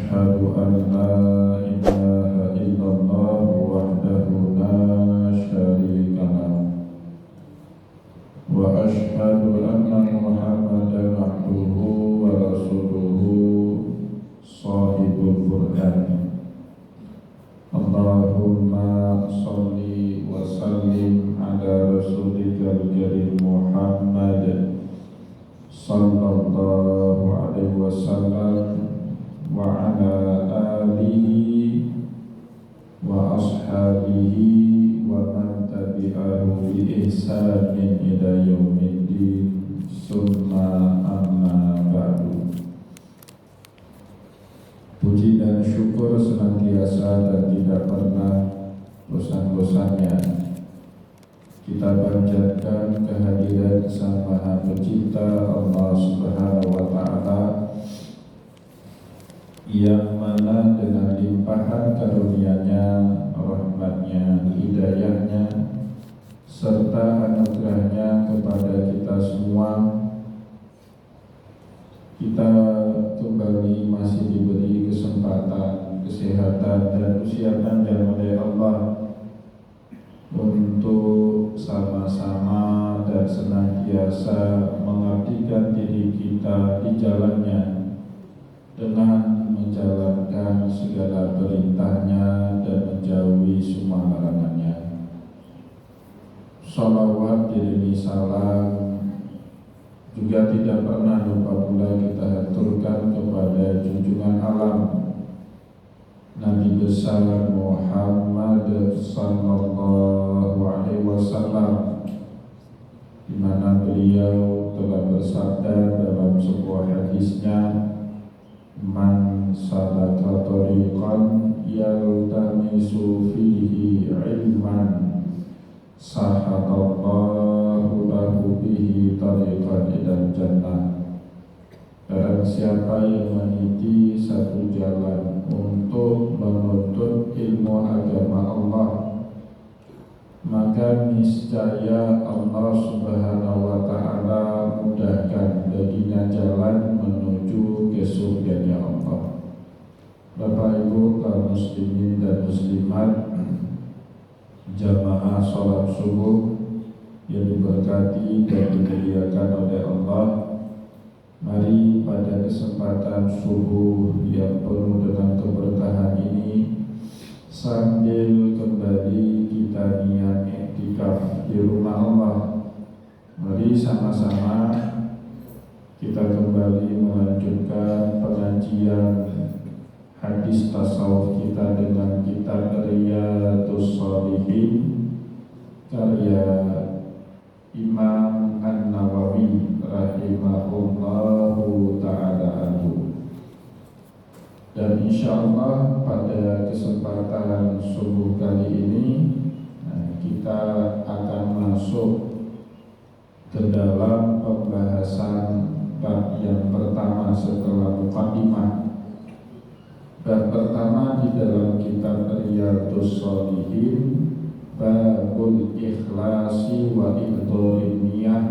أشهد أن لا إله إلا الله وحده لا شريك له وأشهد أن محمدا عبده ورسوله صاحب القرآن اللهم صل وسلم على رسولك الكريم محمد صلى الله عليه وسلم وعلى آله وأصحابه ومن تبعه بإحسان إلى يوم الدين ثم أما بعد. Puji dan syukur senantiasa dan tidak pernah bosan-bosannya kita panjatkan kehadiran Sang Maha Pencipta Allah Subhanahu wa Ta'ala, yang mana dengan limpahan karunia-Nya, rahmat-Nya, hidayah-Nya, serta anugerah-Nya kepada kita semua, kita kembali masih diberi kesempatan, kesehatan, dan usia panjang oleh Allah untuk sama-sama dan senantiasa mengabdikan diri kita di jalan-Nya dengan menjalankan segala perintah-Nya dan menjauhi semua larangan-Nya. Shalawat diringi salam juga tidak pernah lupa pula kita haturkan kepada junjungan alam Nabi besar Muhammad sallallahu alaihi wasallam, di mana beliau telah bersabda dalam sebuah hadisnya, man salaka tariqan yaltamisu fihi ilman sahalallahu lahu bihi tariqan ilal jannah. Barang siapa yang meniti satu jalan untuk menuntut ilmu agama Allah, maka niscaya Allah Subhanahu wa Ta'ala mudahkan baginya jalan menuju ke surganya Allah. Bapak Ibu kaum muslimin dan muslimat, jamaah sholat subuh yang diberkati dan dimuliakan oleh Allah, mari pada kesempatan subuh yang penuh dengan keberkahan ini, sambil kembali kita niat iktikaf di rumah Allah, mari sama-sama kita kembali melanjutkan pengajian hadis tasawuf kita dengan kitab Riyadhus Shalihin karya Imam An-Nawawi rahimahullahu ta'ala anhu. Dan insyaallah pada kesempatan subuh kali ini kita akan masuk ke dalam pembahasan bab yang pertama setelah muqaddimah. Bab pertama di dalam kitab Riyadhus Shalihin, babul ikhlasi wa idhorin niyah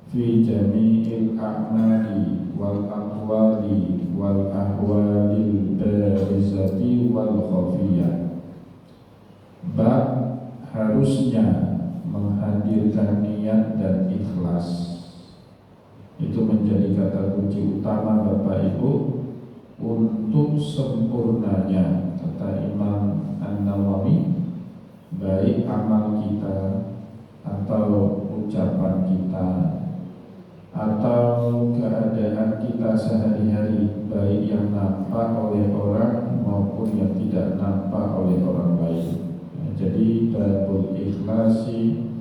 fi jami'il a'mali wal aqwali wal ahwalil barizati wal khafiyah. Bab harusnya menghadirkan niat dan ikhlas. Itu menjadi kata kunci utama Bapak Ibu untuk sempurnanya, kata Imam An-Nawawi, baik amal kita atau ucapan kita atau keadaan kita sehari-hari, baik yang nampak oleh orang maupun yang tidak nampak oleh orang lain. Jadi babul ikhlasi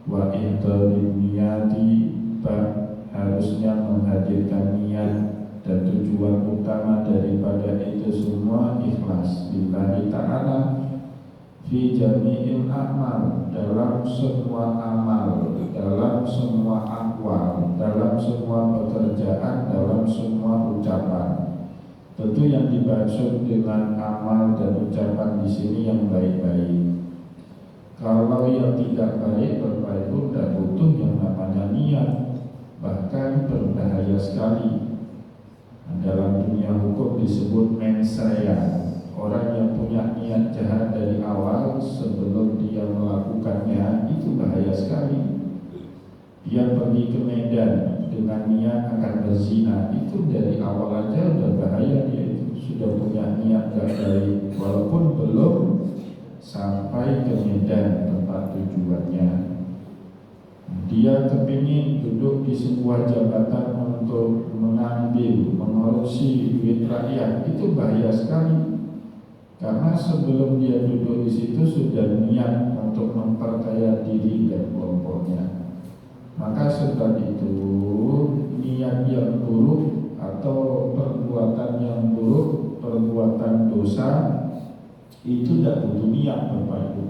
wa idhorin niyati, bab harusnya menghadirkan niat dan tujuan utama daripada itu semua ikhlas lillahi ta'ala fi jami'il amal, dalam semua amal, dalam semua aqwal, dalam semua pekerjaan, dalam semua ucapan. Tentu yang dimaksud dengan amal dan ucapan di sini yang baik-baik. Kalau yang tidak baik, Bapak Ibu, tidak butuh yang namanya niat, bahkan berbahaya sekali. Dalam dunia hukum disebut mens rea. Orang yang punya niat jahat dari awal sebelum dia melakukannya itu bahaya sekali. Dia pergi ke Medan dengan niat akan berzina, itu dari awal aja udah bahaya. Dia itu sudah punya niat gak baik walaupun belum sampai ke Medan tempat tujuannya. Dia kepingin duduk di sebuah jabatan untuk mengambil, mengurusi duit rakyat, itu bahaya sekali. Karena sebelum dia duduk di situ sudah niat untuk memperkaya diri dan kelompoknya. Maka sebab itu niat yang buruk atau perbuatan yang buruk, perbuatan dosa itu tidak butuh niat Bapak Ibu.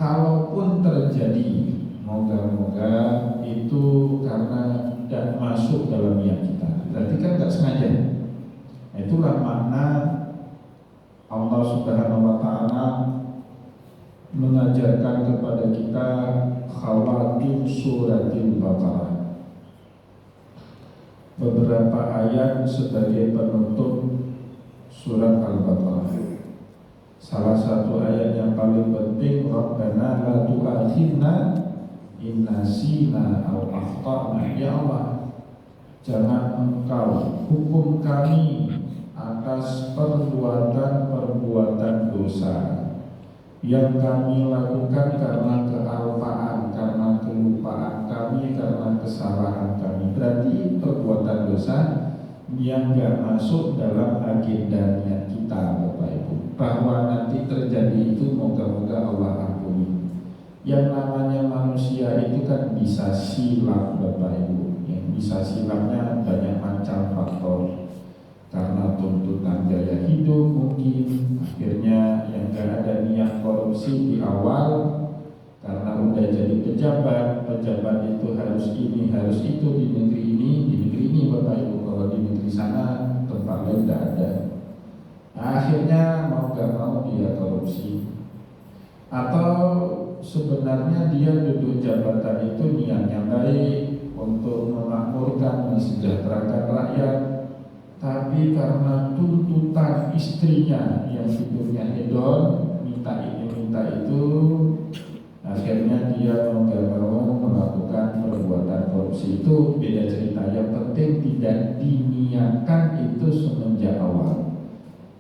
Kalaupun terjadi, moga-moga itu karena tidak masuk dalam niat kita. Berarti kan tidak sengaja. Itulah makna Allah Subhanahu wa Ta'ala mengajarkan kepada kita khawatim suratil Baqarah. Beberapa ayat sebagai penutup surat Al-Baqarah. Salah satu ayat yang paling penting, Rabbana la tu'akhidna in nasina aw akhtana. Ya Allah, jangan Engkau hukum kami atas perbuatan-perbuatan dosa yang kami lakukan karena kealpaan, karena kelupaan kami, karena kesalahan kami. Berarti perbuatan dosa yang gak masuk dalam agendanya kita Bapak Ibu. Bahwa nanti terjadi itu moga-moga Allah ampuni. Yang namanya manusia itu kan bisa silap Bapak Ibu. Yang bisa silapnya banyak macam faktor. Karena tuntutan gaya hidup mungkin, akhirnya yang gak ada niat korupsi di awal. Karena udah jadi pejabat itu harus ini, harus itu di negeri ini Bapak Ibu. Kalau di negeri sana tempat lain tidak ada. Akhirnya mau gak mau dia korupsi. Atau sebenarnya dia duduk jabatan itu niatnya baik untuk memakmurkan, mensejahterakan rakyat, tapi karena tuntutan istrinya yang hidupnya hedon, minta ini minta itu, akhirnya dia mau gak mau melakukan perbuatan korupsi. Itu beda cerita. Yang penting tidak diniatkan itu semenjak awal.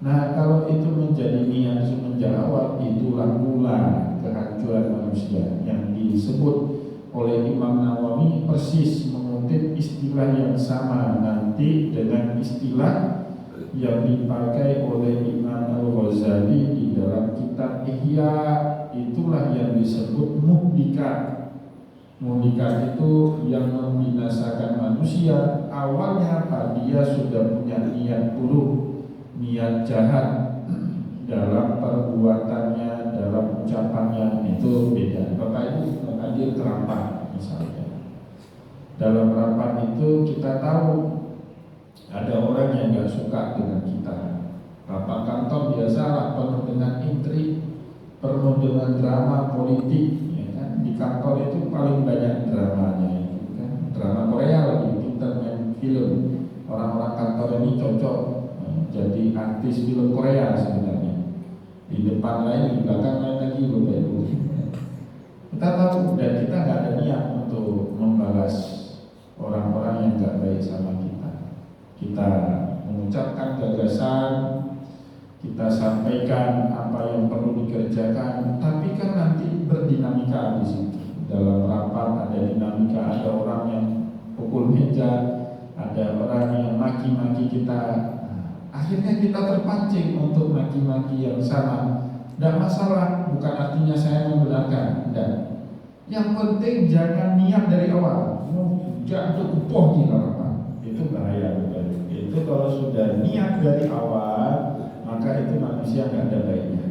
Nah, kalau itu menjadi niat semenjak awal, itulah mula kehancuran manusia yang disebut oleh Imam Nawawi, persis mengutip istilah yang sama nanti dengan istilah yang dipakai oleh Imam Al-Ghazali di dalam kitab Ihya. Itulah yang disebut muhlikat. Muhlikat itu yang membinasakan manusia. Awalnya apa? Dia sudah punya niat buruk, niat jahat dalam perbuatannya, dalam ucapannya, itu beda. Bapak Ibu hadir ke rapat misalnya. Dalam rapat itu kita tahu ada orang yang gak suka dengan kita. Rapat kantor biasalah penuh dengan intrik, penuh dengan drama politik, ya kan? Di kantor itu paling banyak dramanya itu kan. Drama Korea lagi, kita main film. Orang-orang kantor ini cocok jadi artis film Korea sebenarnya. Di depan lain, di belakang lain lagi Bapak Ibu. Kita tahu dan kita nggak ada niat untuk membalas orang-orang yang nggak baik sama kita. Kita mengucapkan gagasan, kita sampaikan apa yang perlu dikerjakan, tapi kan nanti berdinamika di situ. Dalam rapat ada dinamika, ada orang yang pukul meja, ada orang yang maki-maki kita. Akhirnya kita terpancing untuk maki-maki yang sama. Tidak masalah, bukan artinya saya membenarkan. Dan yang penting jangan niat dari awal. Jangan kupoh gila apa. Itu bahaya. Itu kalau sudah niat dari awal, maka itu manusia nggak ada baiknya.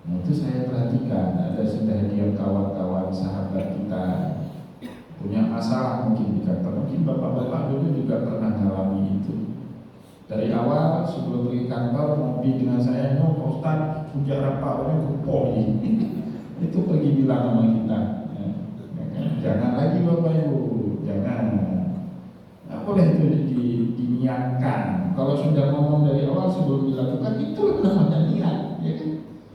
Nah, itu saya perhatikan. Ada sebagian kawan-kawan sahabat kita punya masalah mungkin di kantor. Mungkin bapak-bapak dulu juga pernah mengalami itu. Dari awal sebelum pergi kantor ngopi dengan saya, Pak Ustaz, puja apa orang kupoh itu pergi bilang sama kita, ya. Jangan lagi Bapak Ibu, jangan. Nah, boleh itu diniat niatkan. Kalau sudah ngomong dari awal sebelum dilakukan, itu namanya niat, ya kan?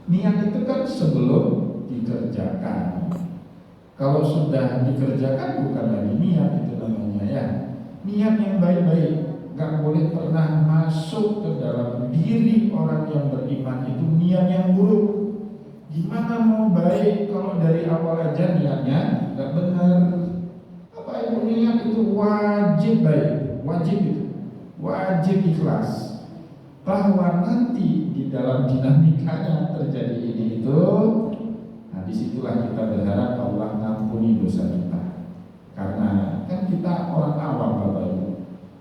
Niat itu kan sebelum dikerjakan. Kalau sudah dikerjakan bukan lagi niat, itu namanya ya niat yang baik-baik. Gak boleh pernah masuk ke dalam diri orang yang beriman itu niat yang buruk. Gimana mau baik kalau dari awal aja niatnya gak benar? Apa itu niat itu wajib baik, wajib itu, wajib ikhlas. Bahwa nanti di dalam dinamikanya terjadi ini itu, nah disitulah kita berharap Allah ngampuni dosa kita. Karena kan kita orang awam Bapak Ibu,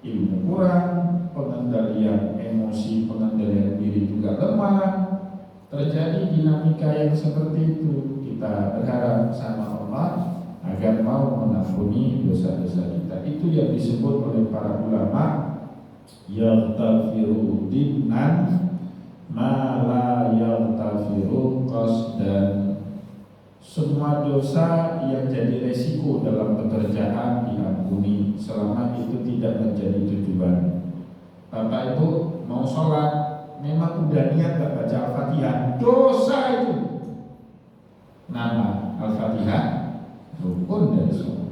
ilmu kurang, pengendalian emosi, pengendalian diri juga lemah. Terjadi dinamika yang seperti itu. Kita berharap sama Allah agar mau mengampuni dosa-dosa kita. Itu yang disebut oleh para ulama yaghtafiru dinnan ma la yaghtafiru qasdan. Semua dosa yang jadi resiko dalam pekerjaan diampuni selama itu tidak menjadi tujuan. Bapak Ibu mau sholat, memang udah niat gak baca Al-Fatihah, dosa itu. Nama Al-Fatihah rukun dari sholat.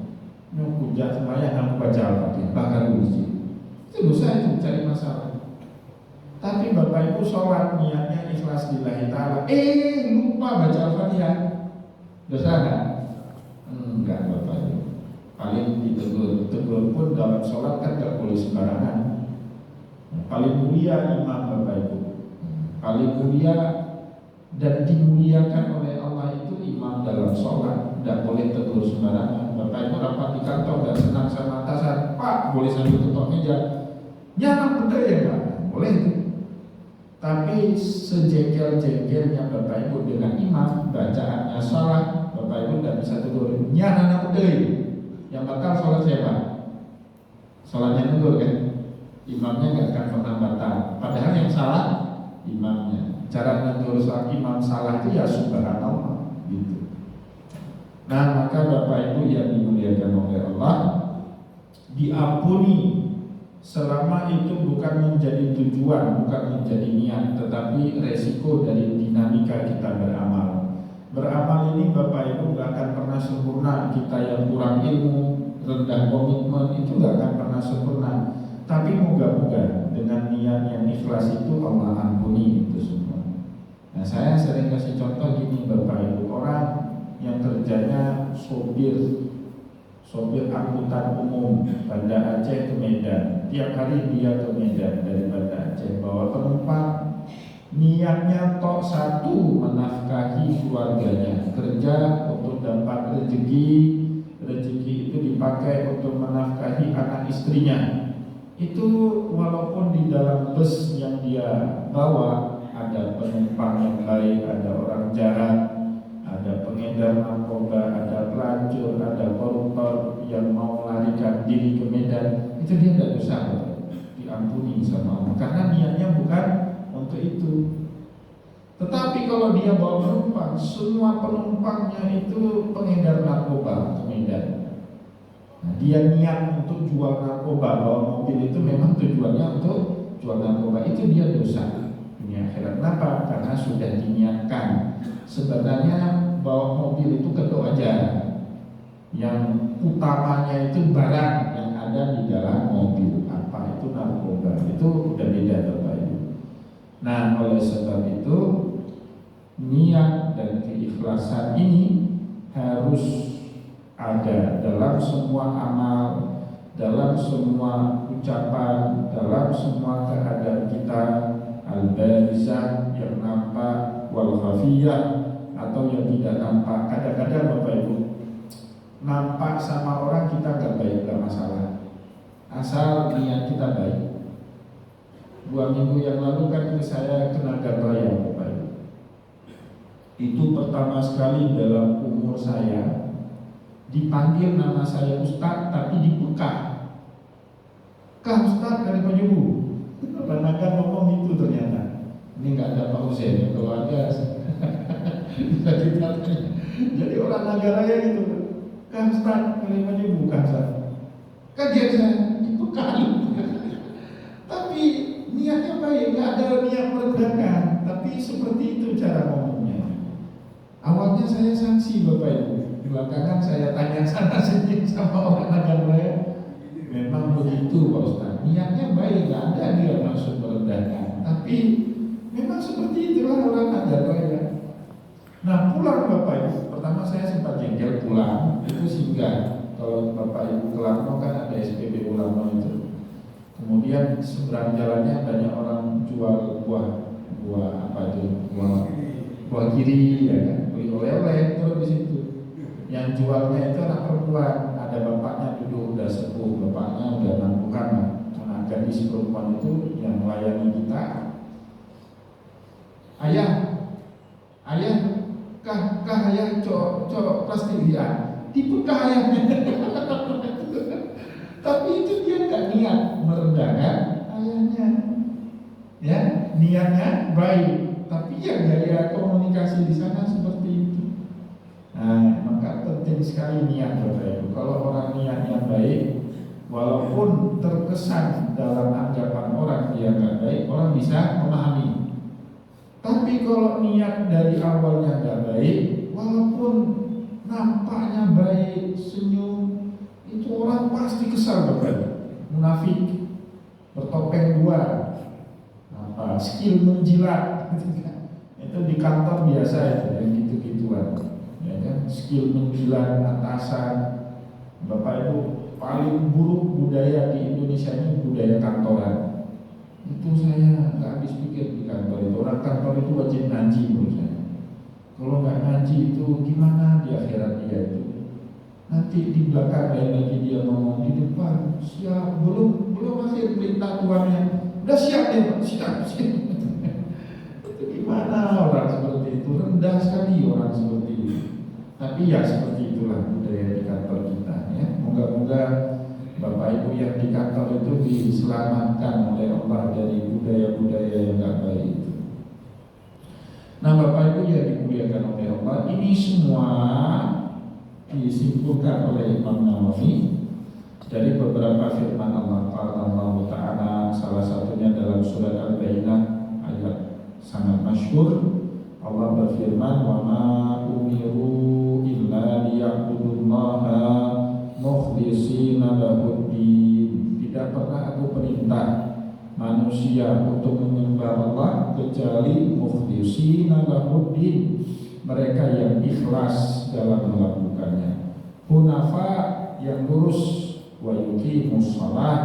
Nyukuja semuanya kamu baca Al-Fatihah, bahkan masjid. Itu dosa itu, cari masalah. Tapi Bapak Ibu sholat niatnya ikhlas lillahi ta'ala, lupa baca Al-Fatihah, dosa gak? Enggak Bapak Ibu. Paling ditegur pun dalam sholat kan gak boleh sembarangan. Paling mulia imam Bapak Ibu, paling mulia dan dimuliakan oleh Allah itu imam dalam sholat. Tidak boleh tegur sembarangan. Bapak Ibu rapat di kantor gak senang sama atasan, Pak boleh sambil ketok meja, nyala betul ya Pak, boleh itu. Tapi sejengkel-jengkelnya Bapak Ibu dengan imam, bacaannya salah, Bapak Ibu tidak bisa tegur, nyala betul. Yang bakal sholat siapa? Sholatnya tegur kan? Imamnya nggak akan pernah batal. Padahal yang salah imamnya. Cara menegur sholat imam salah itu ya subhanallah gitu. Nah maka Bapak Ibu yang dimuliakan oleh Allah, diampuni selama itu bukan menjadi tujuan, bukan menjadi niat, tetapi resiko dari dinamika kita beramal. Beramal ini Bapak Ibu nggak akan pernah sempurna. Kita yang kurang ilmu, rendah komitmen itu nggak akan pernah sempurna. Tapi moga-moga dengan niat yang ikhlas itu Allah ampuni itu semua. Nah saya sering kasih contoh gini Bapak Ibu, orang yang kerjanya sopir angkutan umum Banda Aceh ke Medan, tiap hari dia ke Medan dari Banda Aceh bawa penumpang, niatnya tok satu, menafkahi keluarganya, kerja untuk dapat rezeki itu dipakai untuk menafkahi anak istrinya. Itu walaupun di dalam bus yang dia bawa ada penumpang yang baik, ada orang jahat, ada pengedar narkoba, ada pelacur, ada koruptor yang mau melarikan diri ke Medan, itu dia tidak dosa, diampuni sama Allah karena niatnya bukan untuk itu. Tetapi kalau dia bawa penumpang, semua penumpangnya itu pengedar narkoba ke Medan, nah, dia niat untuk jual narkoba, bawa mobil itu memang tujuannya untuk jual narkoba, itu dia dosa dunia akhirat. Kenapa? Karena sudah diniatkan. Sebenarnya bawa mobil itu kedok aja, yang utamanya itu barang yang ada di dalam mobil, apa itu narkoba, itu udah beda Bapak Ibu. Nah oleh sebab itu niat dan keikhlasan ini harus ada dalam semua amal, dalam semua ucapan, dalam semua keadaan kita, al-barizah yang nampak, wal khafiyah atau yang tidak nampak. Kadang-kadang Bapak Ibu nampak sama orang kita gak baik, gak masalah, asal niat kita baik. 2 minggu yang lalu kan saya ke Nagaraya Bapak Ibu. Itu pertama sekali dalam umur saya dipanggil nama saya Ustaz, tapi dibekak. Kak Ustaz dari Penyubu. Orang Nagar ngomong itu ternyata. Ini nggak ada Pak Hussein, keluarga. Bisa kita tanya. Jadi orang Nagaraya gitu. Kak Ustaz dari Penyubu, Kak Ustaz. Kaget saya, dibekak. niatnya baik, nggak ada niat merendahkan, tapi seperti itu cara ngomongnya. Awalnya saya sanksi Bapak Ibu, belakangan saya tanya sana sini sama orang Naganraya, memang begitu Pak Ustaz. Niatnya baik, nggak ada dia maksud merendahkan, tapi memang seperti itulah orang Naganraya. Nah pulang Bapak Ibu, pertama saya sempat jengkel pulang, itu singgah. Kalau Bapak Ibu ke Langno kan ada SPBU Langno itu. Kemudian seberang jalannya banyak orang jual buah apa itu, buah kiri ya kan, beli oleh-oleh terus di situ. Yang jualnya itu anak perempuan, ada bapaknya duduk udah sepuh, bapaknya udah 60-an lah. Anak gadis perempuan itu yang melayani kita. Ayah, kah ayah cok plastik dia, tipu kah ayahnya? Tapi itu dia nggak niat merendahkan ayahnya, ya niatnya baik, tapi ya gaya komunikasi di sana seperti itu. Nah, maka penting sekali niat Bapak Ibu. Kalau orang niatnya baik, walaupun terkesan dalam anggapan orang dia nggak baik, orang bisa memahami. Tapi kalau niat dari awalnya nggak baik, walaupun nampaknya baik, senyum, itu orang pasti kesal Bapak. Munafik, bertopeng dua, skill menjilat, itu di kantor biasa itu, yang gitu-gituan, ya kan? Skill menjilat atasan. Bapak Ibu, paling buruk budaya di Indonesia ini budaya kantoran. Itu saya nggak habis pikir di kantor itu. Orang kantor itu wajib ngaji menurut saya. Kalau nggak ngaji itu gimana di akhirat dia itu? Nanti di belakang lain lagi dia ngomong, di depan siap, belum akhir perintah tuannya udah siap dia, siap. Itu gimana orang seperti itu? Rendah sekali orang seperti itu. Tapi ya seperti itulah budaya di kantor kita ya. Moga-moga Bapak Ibu yang di kantor itu diselamatkan oleh Allah dari budaya-budaya yang nggak baik itu. Nah Bapak Ibu yang dimuliakan oleh Allah, ini semua disimpulkan oleh Imam Nawawi dari beberapa firman Allah Ta'ala. Salah satunya dalam surat Al-Bayyinah ayat sangat masyhur. Allah berfirman, wa ma umiru illa liya'budullaha mukhlishina lahuddin. Tidak pernah aku perintah manusia untuk menyembah Allah kecuali mukhlishina lahuddin, mereka yang ikhlas dalam melakukannya, hunafa yang lurus, wa yuqimus shalah,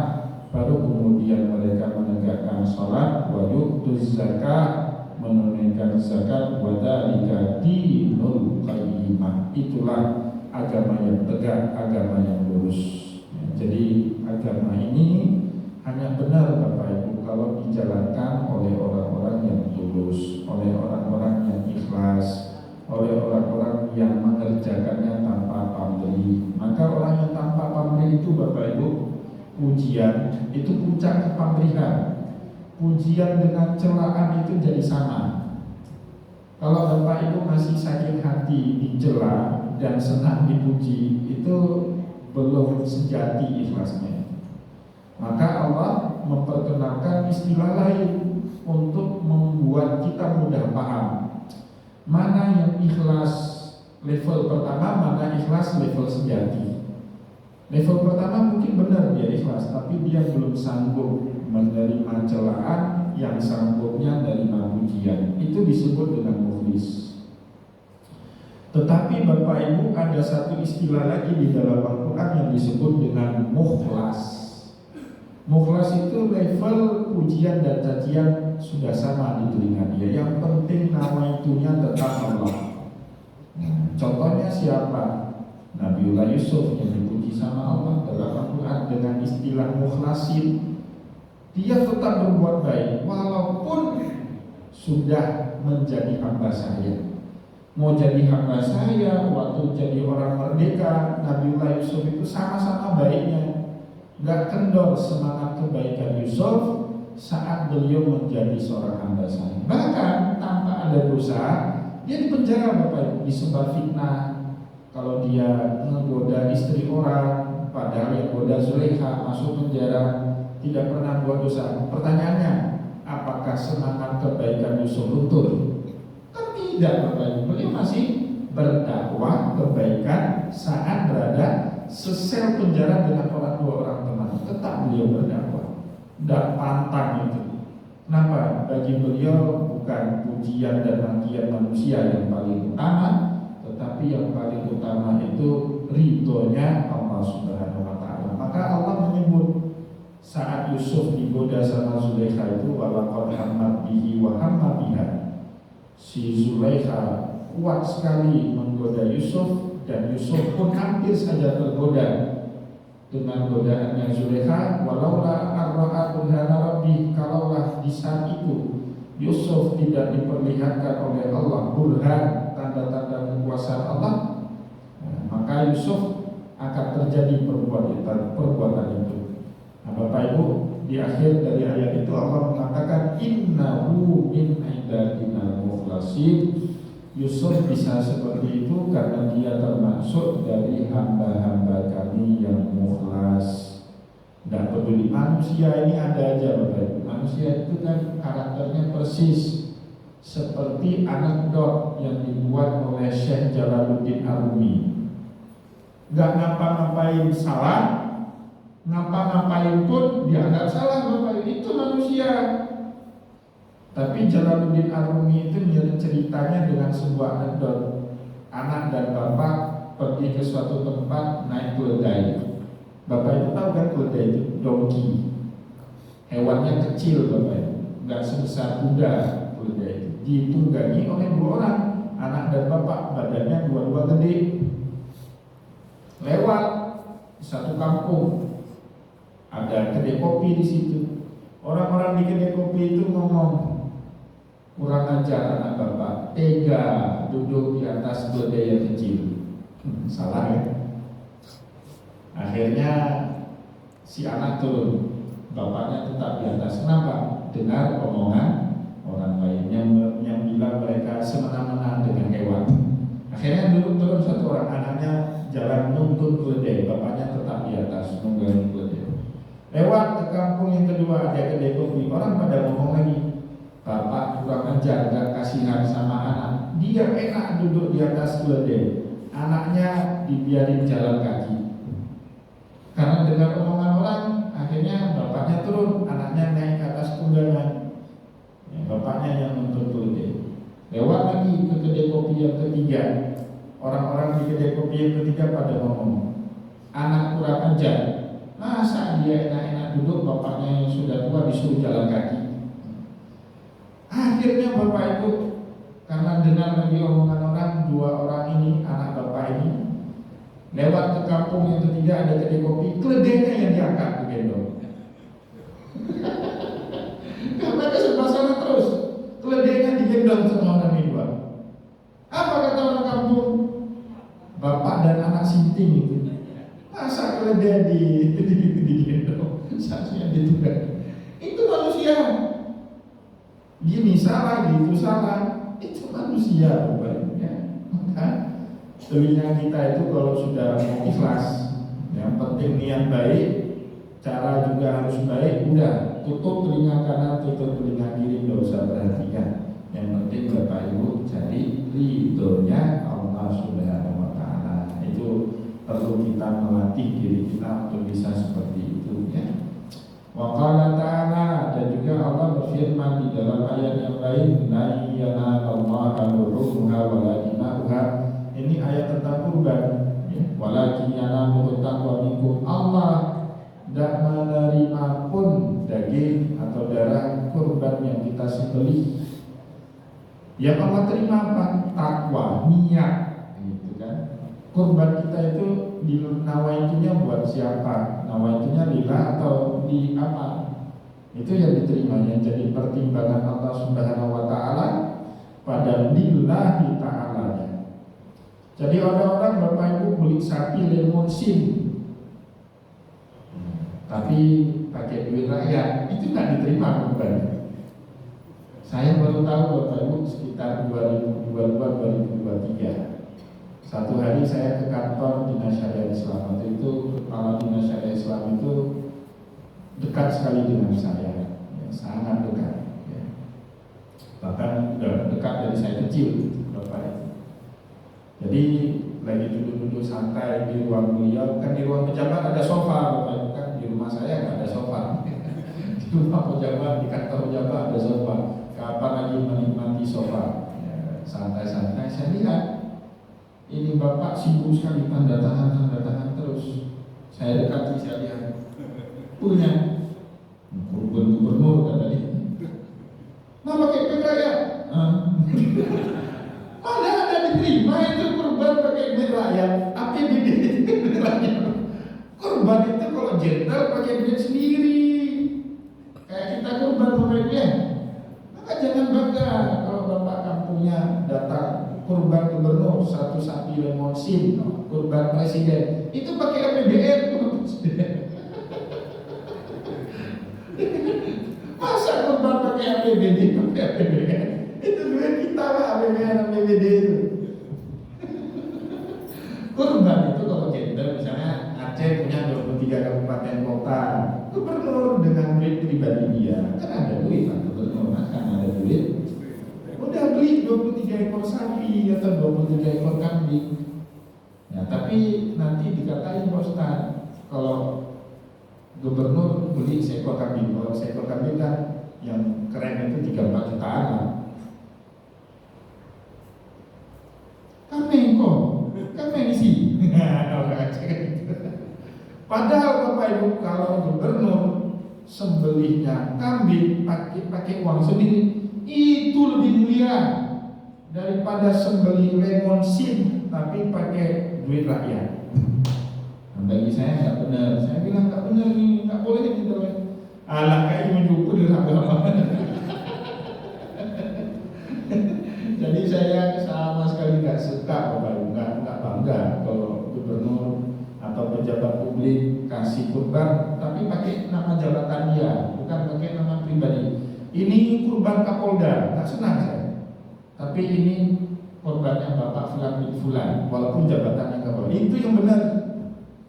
baru kemudian mereka menegakkan salat, wa yu'tuz zakat, menunaikan zakat, wa dzalika dinul qayyimah, itulah agama yang tegak, agama yang lurus. Jadi agama ini hanya benar Bapak Ibu kalau dijalankan oleh orang-orang yang tulus, oleh orang-orang yang ikhlas, oleh orang-orang yang mengerjakannya tanpa pamrih. Maka orang yang tanpa pamrih itu Bapak Ibu, pujian itu puncak kepamrihan. Pujian dengan celaan itu jadi sama. Kalau Bapak Ibu masih sakit hati dicela dan senang dipuji, itu belum sejati ikhlasnya. Maka Allah memperkenalkan istilah lain untuk membuat kita mudah paham mana yang ikhlas level pertama, mana ikhlas level sejati. Level pertama mungkin benar dia ikhlas, tapi dia belum sanggup menerima celaan, yang sanggupnya menerima pujian. Itu disebut dengan mukhlis. Tetapi Bapak Ibu, ada satu istilah lagi di dalam Al-Quran yang disebut dengan mukhlas. Mukhlas itu level pujian dan cacian sudah sama di telinga dia. Yang penting nama itunya tetap Allah. Contohnya siapa? Nabiullah Yusuf yang dipuji sama Allah dalam Al-Quran dengan istilah mukhlasin. Dia tetap berbuat baik walaupun sudah menjadi hamba saya. Mau jadi hamba saya, waktu jadi orang merdeka, Nabiullah Yusuf itu sama-sama baiknya. Gak kendor semangat kebaikan Yusuf saat beliau menjadi seorang hamba saya. Bahkan tanpa ada dosa, dia dipenjara Bapak Ibu, disebar fitnah. Kalau dia menggoda istri orang, padahal yang goda Zulaikha, masuk penjara, tidak pernah buat dosa. Pertanyaannya, apakah semangat kebaikan Yusuf luntur? Kan tidak, Bapak Ibu. Beliau masih berdakwah kebaikan saat berada sesel penjara dengan dua orang teman. Tetap beliau berdakwah. Tidak pantang itu. Kenapa? Bagi beliau bukan pujian dan makian manusia yang paling utama, tetapi yang paling utama itu ridhonya Allah Subhanahu wa Ta'ala. Maka Allah menyebut saat Yusuf digoda sama Zulaikha itu, walaqad hammat bihi wa hamma biha. Si Zulaikha kuat sekali menggoda Yusuf, dan Yusuf pun hampir saja tergoda dengan godaannya Zulaikha. Walaula arra'a burhana rabbih, kalaulah di saat itu Yusuf tidak diperlihatkan oleh Allah burhan, tanda-tanda kekuasaan Allah, maka Yusuf akan terjadi perbuatan itu. Nah, Bapak Ibu, di akhir dari ayat itu Allah mengatakan innahu min ibadina mukhlasin. Yusuf bisa seperti itu karena dia termasuk dari hamba-hamba kami yang mukhlas. Tidak peduli manusia ini ada aja, Bapak Ibu. Manusia itu kan karakternya persis seperti anekdot yang dibuat oleh Syekh Jalaluddin Arumi. Gak ngapa-ngapain salah, ngapa-ngapain pun dianggap salah, Bapak Ibu. Itu manusia. Tapi Jalaluddin Arumi itu ceritanya dengan sebuah anekdot. Anak dan bapak pergi ke suatu tempat naik keledai. Bapak Ibu tahu kan keledai itu? Donkey. Hewannya kecil, Bapak Ibu, nggak sebesar kuda. Keledai itu ditunggangi oleh dua orang, anak dan bapak, badannya dua-dua gede. Lewat satu kampung, ada kedai kopi di situ. Orang-orang di kedai kopi itu ngomong, kurang ajar anak bapak, tega duduk di atas keledai yang kecil. Salah ya. Akhirnya si anak turun, bapaknya tetap di atas. Kenapa? Dengar omongan orang lain yang bilang mereka semena-mena dengan hewan. Akhirnya turun satu orang, anaknya jalan nuntun keledai, bapaknya tetap di atas nungguin keledai. Lewat ke kampung yang kedua, ada kedai kopi. Orang pada ngomong lagi, bapak kurang ajar, gak kasihan sama anak. Dia enak duduk di atas keledai, anaknya dibiarin jalan kaki. Karena dengar omongan orang, akhirnya bapaknya turun, anaknya naik ke atas tunggangan. Bapaknya yang nuntun keledai. Lewat lagi ke kedai kopi yang ketiga. Orang-orang di kedai kopi yang ketiga pada ngomong, anak kurang ajar, masa dia enak-enak duduk, bapaknya yang sudah tua disuruh jalan kaki. Akhirnya bapak itu karena dengar lagi omongan orang, dua orang ini, anak bapak ini, lewat ke kampung yang ketiga ada kedai kopi, keledainya yang diangkat digendong. Karena ke sebelah sana terus, keledainya digendong sama orang ini. Apa kata orang kampung? Bapak dan anak sinting itu, masa keledai digendong, saksinya ditunggang. Itu manusia. Gini salah, gitu salah, itu manusia, Bapak. Maka telinga kita itu kalau sudah mau ikhlas, yang penting niat baik, cara juga harus baik. Udah, tutup telinga kanan, tutup telinga kiri, nggak usah perhatikan. Yang penting Bapak Ibu jadi ridhonya Allah Subhanahu wa Ta'ala. Itu perlu kita melatih diri kita untuk bisa seperti itu, ya. Wa qala ta'ala, dan juga Allah berfirman di dalam ayat yang lain, la yanalallaha luhumuha wala dima'uha. Ini ayat tentang kurban, ya. Walakin yanaluhu taqwa minkum. Allah tidak menerima pun daging atau darah kurban yang kita sembelih. Yang Allah terima apa? Takwa, niat, gitu kan. Kurban kita itu nawaitunya buat siapa? Nawaitunya lillah atau di apa? Itu yang diterima, yang jadi pertimbangan Allah Subhanahu wa Ta'ala pada lillahi ta'ala. Jadi orang-orang Bapak Ibu beli sapi lemonsin, tapi pakai duit rakyat, itu nggak diterima kurban. Saya baru tahu Bapak Ibu sekitar 2022-2023. Satu hari saya ke kantor Dinas Syariah Islam. Waktu itu kepala Dinas Syariah Islam itu dekat sekali dengan saya, ya, sangat dekat. bahkan udah dekat dari saya kecil Bapak. Jadi lagi duduk-duduk santai di ruang beliau, kan di ruang pejabat ada sofa Bapak, kan di rumah saya nggak ada sofa. Di rumah pejabat, di kantor pejabat ada sofa. Kapan lagi menikmati sofa? Ya, santai-santai saya lihat ini Bapak sibuk sekali tanda tangan terus. Saya dekati, saya lihat punya gubernur kata dia. Nah pakai bendera ya? Mana ada diterima itu kurban pakai bendera ya? APBD benderanya. Kurban itu kalau jenderal pakai duit sendiri. Kayak kita kurban pemainnya. Maka jangan bangga kalau bapak kampungnya datang kurban gubernur 1 sapi lemonsin, kurban presiden itu pakai APBN. Masa kurban pakai APBD, pakai APBN? Itu duit kita lah, APBN, APBD itu. Kurban itu kalau gender misalnya Aceh punya 23 kabupaten kota, gubernur dengan duit pribadi dia, kan ada duit kan gubernur, kan ada duit. Udah beli 23 ekor sapi atau 23 ekor kambing. Ya, tapi nanti dikatain Pak Ustaz, kalau gubernur beli seekor kambing, kalau seekor kambing kan yang keren itu 3-4 jutaan lah. Kambing kok, kambing isi. Padahal Bapak Ibu kalau gubernur sembelihnya kambing pakai uang sendiri itu lebih mulia daripada sembelih lemonsin tapi pakai duit rakyat. Nah, bagi saya nggak benar. Saya bilang nggak benar nih, nggak boleh gitu. Alah kayak mencukur di apa. Jadi saya sama sekali nggak suka Bapak Ibu, nggak bangga kalau gubernur atau pejabat publik kasih kurban tapi pakai nama jabatan dia, bukan pakai nama pribadi. Ini kurban Kapolda, tak senang saya. Tapi ini kurbannya Bapak Fulan bin Fulan, walaupun jabatannya Kapolda. Itu yang benar.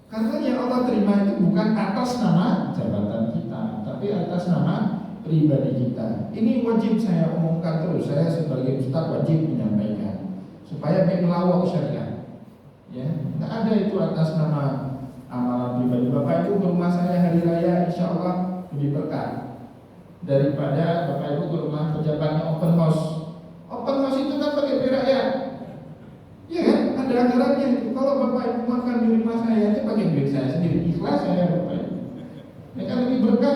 Karena yang Allah terima itu bukan atas nama jabatan kita, tapi atas nama pribadi kita. Ini wajib saya omongkan terus. Saya sebagai ustaz wajib menyampaikan supaya melawak syariat. Ya, nggak ada itu atas nama amalan pribadi. Bapak Ibu ke rumah saya hari raya, insya Allah lebih berkah daripada Bapak Ibu ke rumah pejabatnya open house. Open house itu kan pakai duit rakyat, ya kan? Ada anggarannya itu. Kalau Bapak Ibu makan di rumah saya itu pakai duit saya sendiri, ikhlas saya Bapak Ibu. Ya kan lebih berkah,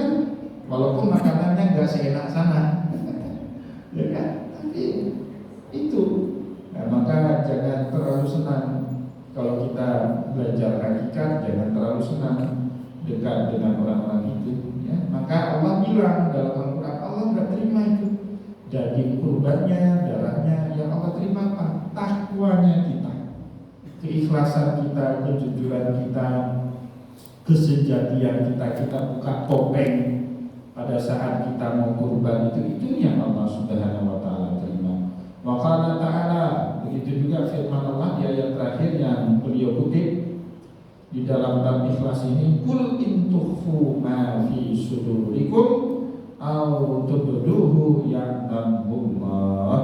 walaupun makanannya nggak seenak sana, ya kan? Tapi itu, nah, maka jangan terlalu senang kalau kita belajar hakikat, jangan terlalu senang dekat dengan orang-orang itu. Ya, maka Allah bilang dalam Al-Quran, Allah nggak terima itu daging kurbannya, darahnya. Yang Allah terima apa? Takwanya kita, keikhlasan kita, kejujuran kita, kesejatian kita. Kita buka topeng pada saat kita mau kurban itu yang Allah Subhanahu wa Ta'ala terima. Maka Allah Ta'ala, begitu juga firman Allah di ayat terakhir yang beliau kutip di dalam bab ikhlas ini, kul in tukhfu ma fi sudurikum au tubduhu ya'lamullah.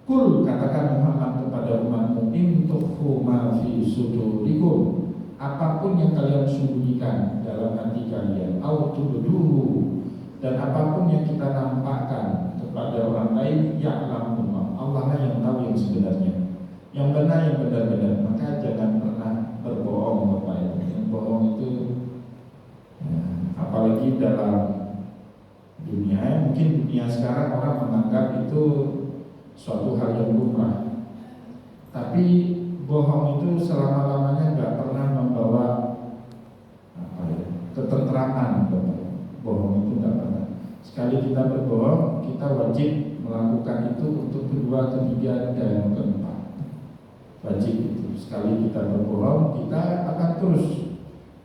Kul, katakan Muhammad kepada umatmu, in tukhfu ma fi sudurikum, apapun yang kalian sembunyikan dalam hati kalian, au tubduhu, dan apapun yang kita nampakkan kepada orang lain, ya'lamullah, Allah lah yang tahu yang sebenarnya, yang benar, yang benar-benar. Maka jangan pernah berbohong Bapak Ibu. Yang bohong itu ya, apalagi dalam dunia, mungkin dunia sekarang orang menganggap itu suatu hal yang lumrah. Tapi bohong itu selama-lamanya nggak pernah membawa ketentraman. Bohong itu nggak pernah. Sekali kita berbohong, kita wajib melakukan itu untuk kedua, ketiga, dan keempat. Wajib itu. Sekali kita berbohong, kita akan terus.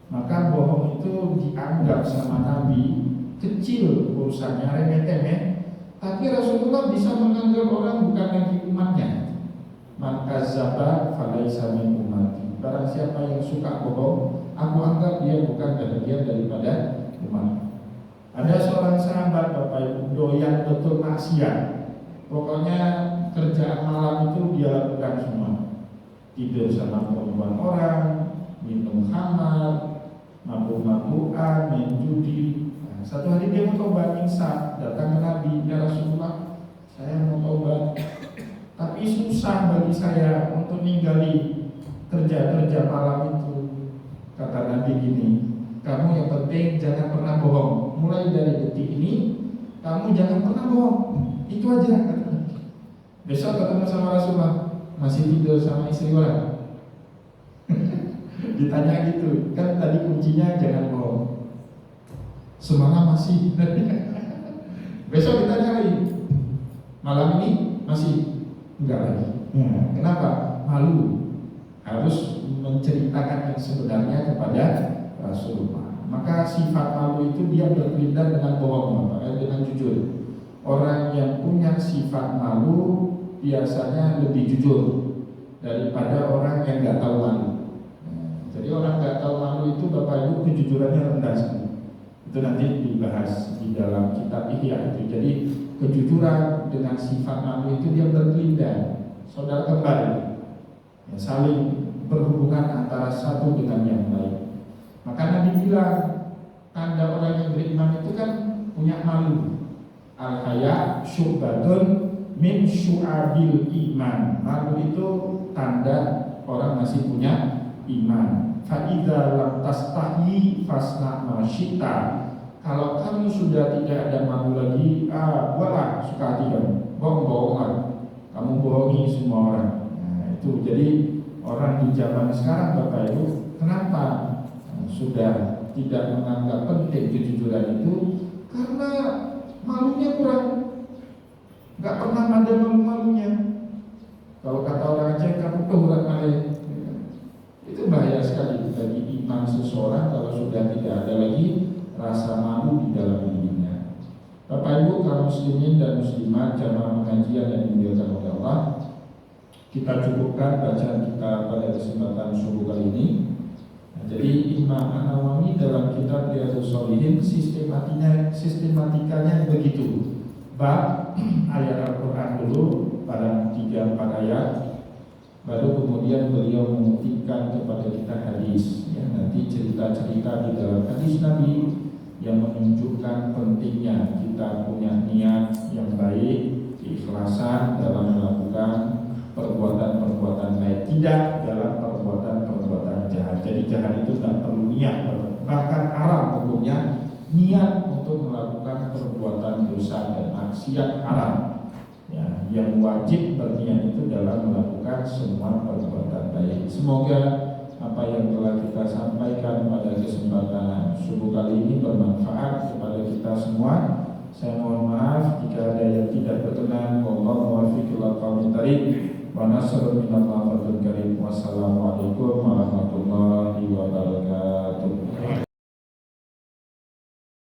Maka bohong itu dianggap sama Nabi kecil urusannya, remeh-temeh. Tapi Rasulullah bisa menganggap orang bukan lagi umatnya. Man kadzdzaba falaisa min ummati. Barang siapa yang suka bohong, aku anggap dia bukan bagian daripada umat. Ada seorang sahabat Bapak Ibu doyan betul maksiat. Pokoknya kerjaan malam itu dia lakukan semua. Tidur sama perempuan orang, minum khamar, mabuk-mabukan, main judi. Nah, satu hari dia mau tobat, insaf, datang ke Nabi, ya Rasulullah, saya mau tobat, tapi susah bagi saya untuk ninggali kerja-kerja malam itu. Kata Nabi gini, kamu yang penting jangan pernah bohong. Mulai dari detik ini, kamu jangan pernah bohong. Itu aja, kata Nabi. Besok ketemu sama Rasulullah, masih tidur sama istri orang. Ditanya gitu, kan tadi kuncinya jangan bohong. Semalam masih. Besok ditanya lagi, malam ini masih enggak lagi. Kenapa? Malu. Harus menceritakan yang sebenarnya kepada Rasulullah. Maka sifat malu itu dia berkelindan dengan bohong, dengan jujur. Orang yang punya sifat malu biasanya lebih jujur daripada orang yang nggak tahu malu. Jadi orang nggak tahu malu itu Bapak Ibu kejujurannya rendah sekali. Itu nanti dibahas di dalam kitab Ihya itu. Jadi kejujuran dengan sifat malu itu dia berkelindan, saudara kembar, ya, saling berhubungan antara satu dengan yang lain. Maka Nabi bilang tanda orang yang beriman itu kan punya malu. Al-haya syu'batun min syu'abil iman. Malu itu tanda orang masih punya iman. Fa'idza lam tastahi fasna ma syi'ta. Kalau kamu sudah tidak ada malu lagi, buatlah suka hati kamu, bohong-bohonglah, kamu bohongi semua orang. Nah, itu jadi orang di zaman sekarang Bapak Ibu, kenapa sudah tidak menganggap penting kejujuran itu? Karena malunya kurang, nggak pernah ada malu-malunya. Kalau kata orang Aceh, kamu kehurat malih. Itu bahaya sekali bagi iman seseorang kalau sudah tidak ada lagi rasa malu di dalam dirinya. Bapak Ibu kaum muslimin dan muslimat jamaah pengajian yang dimuliakan oleh Allah, kita cukupkan bacaan kita pada kesempatan subuh kali ini. Jadi Imam An-Nawawi dalam kitab Riyadhus Shalihin sistematikanya begitu. Bab ayat Al-Quran dulu pada 3-4 ayat, baru kemudian beliau membuktikan kepada kita hadis, ya, nanti cerita-cerita di dalam hadis Nabi yang menunjukkan pentingnya kita punya niat yang baik, keikhlasan dalam melakukan perbuatan-perbuatan baik, tidak dalam perbuatan-perbuatan jahat. Jadi jahat itu tidak perlu niat, bahkan haram hukumnya niat untuk melakukan perbuatan dosa dan maksiat haram. Ya, yang wajib berniat itu dalam melakukan semua perbuatan baik. Semoga apa yang telah kita sampaikan pada kesempatan subuh kali ini bermanfaat kepada kita semua. Saya mohon maaf jika ada yang tidak berkenan. Wallahu muwaffiq ila aqwamit thariq. Wa nasrul minallahi wa fadlul karim. Wassalamualaikum warahmatullahi wabarakatuh.